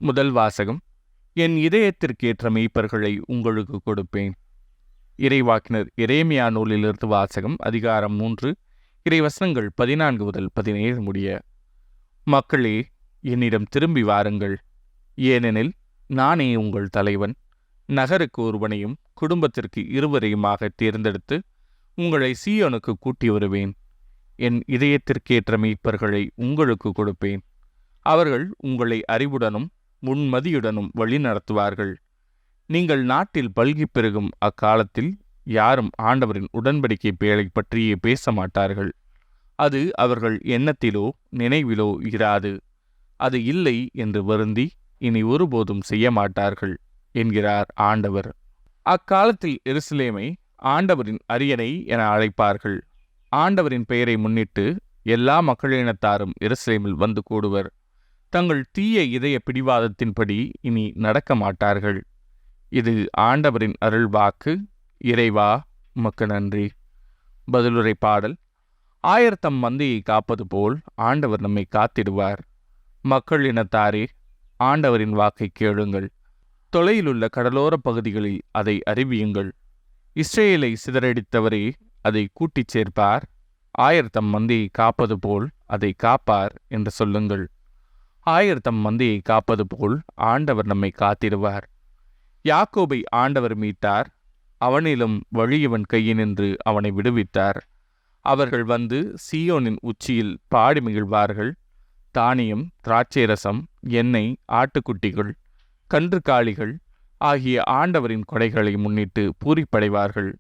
முதல் வாசகம். என் இதயத்திற்கேற்ற மெய்ப்பர்களை உங்களுக்கு கொடுப்பேன். இறைவாக்கினர் எரேமியா நூலிலிருந்து வாசகம். அதிகாரம் 3, இறைவசனங்கள் 14 முதல் 17 முடிய. மக்களே, என்னிடம் திரும்பி வாருங்கள், ஏனெனில் நானே உங்கள் தலைவன். நகருக்கு ஒருவனையும் குடும்பத்திற்கு இருவரையுமாக தேர்ந்தெடுத்து உங்களை சீயோனுக்கு கூட்டி வருவேன். என் இதயத்திற்கேற்ற மெய்ப்பர்களை உங்களுக்கு கொடுப்பேன். அவர்கள் உங்களை அறிவுடனும் முன்மதியுடனும் வழி நடத்துவார்கள். நீங்கள் நாட்டில் பல்கி பெருகும் அக்காலத்தில் யாரும் ஆண்டவரின் உடன்படிக்கை பேழை பற்றியே பேச மாட்டார்கள். அது அவர்கள் எண்ணத்திலோ நினைவிலோ இராது. அது இல்லை என்று வருந்தி இனி ஒருபோதும் செய்ய மாட்டார்கள் என்கிறார் ஆண்டவர். அக்காலத்தில் எருசலேமை ஆண்டவரின் அரியணை என அழைப்பார்கள். ஆண்டவரின் பெயரை முன்னிட்டு எல்லா மக்களினத்தாரும் எருசலேமில் வந்து கூடுவர். தங்கள் தீய இதய பிடிவாதத்தின்படி இனி நடக்க மாட்டார்கள். இது ஆண்டவரின் அருள்வாக்கு. இறைவா, உமக்கு நன்றி. பதிலுரை பாடல். ஆயர்தம் மந்தையை காப்பது போல் ஆண்டவர் நம்மை காத்திடுவார். மக்களினத்தாரே, ஆண்டவரின் வாக்கை கேளுங்கள். தொலையிலுள்ள கடலோர பகுதிகளில் அதை அறிவியுங்கள். இஸ்ரேலை சிதறடித்தவரே, அதை கூட்டிச் சேர்ப்பார். ஆயர்தம் மந்தையை காப்பது போல் அதை காப்பார் என்று சொல்லுங்கள். ஆயர்தம் மந்தையை காப்பது போல் ஆண்டவர் நம்மை காத்திடுவார். யாக்கோபை ஆண்டவர் மீட்டார். அவனிலும் வலியவன் கையினின்று அவனை விடுவித்தார். அவர்கள் வந்து சீயோனின் உச்சியில் பாடி மகிழ்வார்கள். தானியம், திராட்சை ரசம், எண்ணெய், ஆட்டுக்குட்டிகள், கன்றுக்காலிகள் ஆகிய ஆண்டவரின் கொடைகளை முன்னிட்டு பூரிப்படைவார்கள்.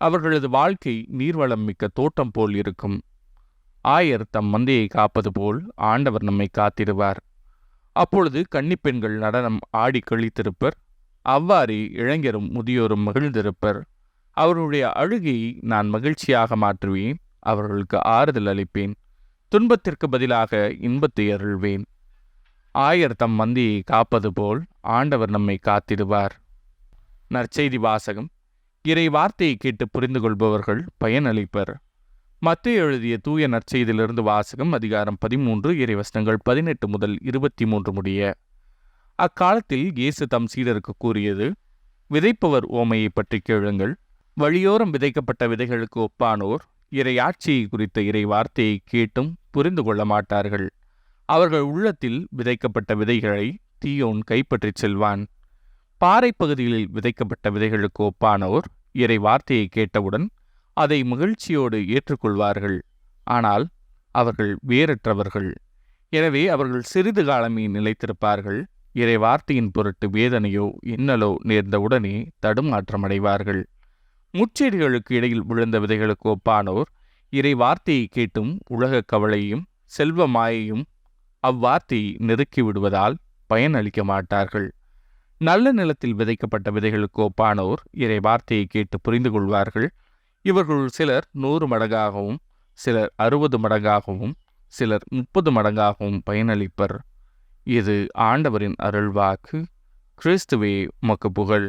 அவர்களது வாழ்க்கை நீர்வளம் மிக்க தோட்டம் போல் இருக்கும். ஆயர் தம் மந்தையை காப்பது போல் ஆண்டவர் நம்மை காத்திடுவார். அப்பொழுது கன்னிப்பெண்கள் நடனம் ஆடி கழித்திருப்பர். அவ்வாறே இளைஞரும் முதியோரும் மகிழ்ந்திருப்பர். அவர்களுடைய அழுகையை நான் மகிழ்ச்சியாக மாற்றுவேன். அவர்களுக்கு ஆறுதல் அளிப்பேன். துன்பத்திற்கு பதிலாக இன்பத்தை அருள்வேன். ஆயர் தம் மந்தையை காப்பது போல் ஆண்டவர் நம்மை காத்திடுவார். நற்செய்தி வாசகம். இறை வார்த்தையை கேட்டு புரிந்து கொள்பவர்கள் பயனளிப்பர். மத்தேயு எழுதிய தூய நற்செய்தியிலிருந்து வாசகம். அதிகாரம் 13, இறைவசனங்கள் 18 முதல் 23 முடிய. அக்காலத்தில் இயேசு தம் சீடருக்கு கூறியது: விதைப்பவர் ஓமையை பற்றி கேளுங்கள். வழியோரம் விதைக்கப்பட்ட விதைகளுக்கு ஒப்பானோர் இறையாட்சியை குறித்த இறை வார்த்தையை கேட்டும் புரிந்து கொள்ள மாட்டார்கள். அவர்கள் உள்ளத்தில் விதைக்கப்பட்ட விதைகளை தீயோன் கைப்பற்றிச் செல்வான். பாறை பகுதிகளில் விதைக்கப்பட்ட விதைகளுக்கு ஒப்பானோர் இறை வார்த்தையை கேட்டவுடன் அதை மகிழ்ச்சியோடு ஏற்றுக்கொள்வார்கள். ஆனால் அவர்கள் வேறற்றவர்கள். எனவே அவர்கள் சிறிது காலமே நிலைத்திருப்பார்கள். இறை வார்த்தையின் பொருட்டு வேதனையோ இன்னலோ நேர்ந்தவுடனே தடுமாற்றமடைவார்கள். முச்செடிகளுக்கு இடையில் விழுந்த விதைகளுக்கு ஒப்பானோர் இறை வார்த்தையை கேட்டும் உலக கவலையும் செல்வ மாயையும் அவ்வார்த்தையை நெருக்கி விடுவதால் பயனளிக்க மாட்டார்கள். நல்ல நிலத்தில் விதைக்கப்பட்ட விதைகளுக்கு ஒப்பானோர் இறை வார்த்தையை கேட்டு புரிந்து கொள்வார்கள். இவர்களுள் சிலர் 100 மடங்காகவும், சிலர் 60 மடங்காகவும், சிலர் 30 மடங்காகவும் பயனளிப்பர். இது ஆண்டவரின் அருள்வாக்கு. கிறிஸ்துவே, உமக்கு புகழ்.